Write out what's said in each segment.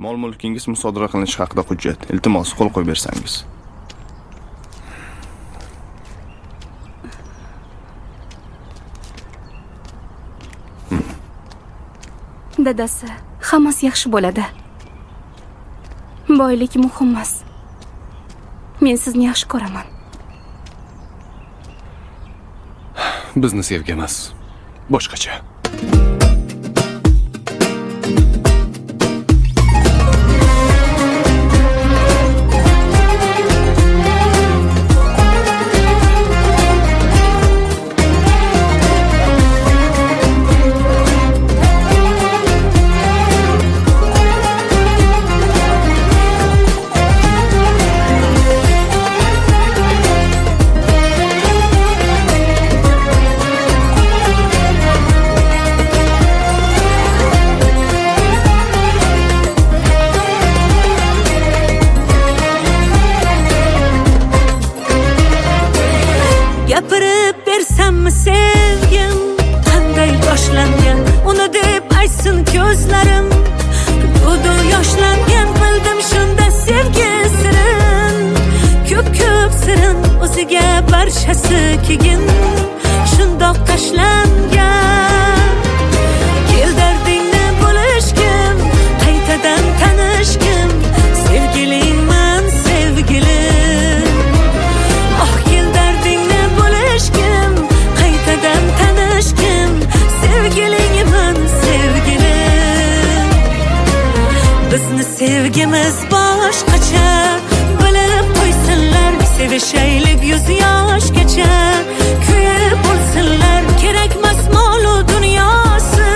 Mol-mulkingiz musodara qilinishi haqida hujjat. Iltimos, qo'l qo'yib bersangiz. Dadasi, hammasi yaxshi bo'ladi. Boylik muhim emas. Men sizni yaxshi ko'raman. Bizni sevgi emas, boshqacha. Gapirib bersammi sevgim qanday boshlangan, uni deb aytsin ko'zlarim. To'du yoshlangan, bildim shunda sevgi sirin. Ko'p sirin o'ziga barchasi kegin, shundoq tashlangan. Kel dardingni bo'lishgim, qaytadan tanishgim, sevgilingman sevgilim. Oh, kel dardingni bo'lishgim, qaytadan tanishgim, sevgilingman sevgilim. Bizni sevgimiz boshqacha, bilib qo'ysinlar, sevishaylik yuz yoshgacha. Kuyib bo'lsinlar, kerakmas mol-u dunyosi,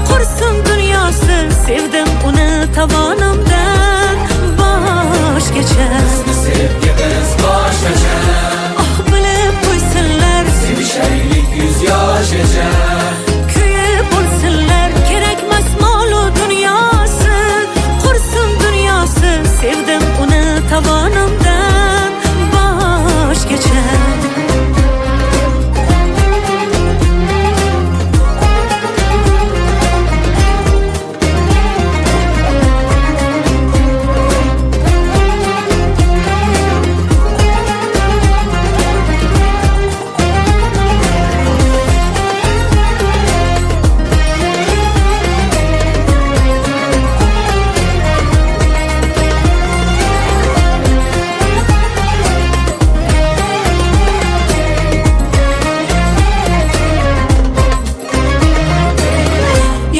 qursin dunyosi, sevdim uni tovonimdan boshgacha. Bizni sevgimiz boshqacha, Oh, bilib qo'ysinlar, sevishaylik yuz yoshgacha. kuyib bo'lsinlar, kerakmas mol-u dunyosi, qursin dunyosi, sevdim uni tovonimdan boshgacha.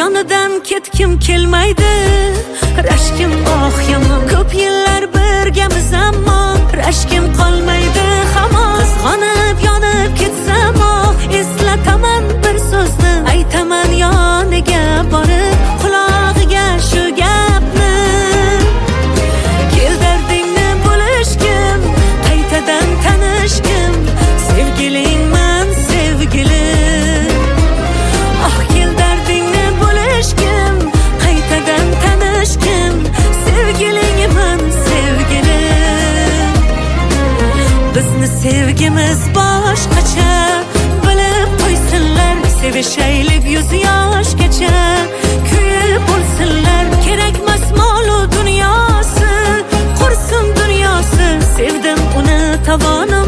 Yonidan ketkim kelmaydi, rashkim oh yomon. Ko'p yillar birgamiz ammo rashkim qolmaydi hamon. Qizg'onib yonib ketsam, eslataman bir so'zni, aytaman yoniga borib qulog'iga shu gapni. Kel dardingni bo'lishgim, qaytadan tanishgim, sevgilingman sevgilim. Oh, kel dardingni bo'lishgim, qaytadan tanishgim, sevgilingman sevgilim. Bizni sevgimiz boshqacha, bilib qo'ysinlar, sevishaylik yuz yoshgacha. Kuyib bo'lsinlar, kerakmas mol-u dunyosi, qursin dunyosi, sevdim uni tovonim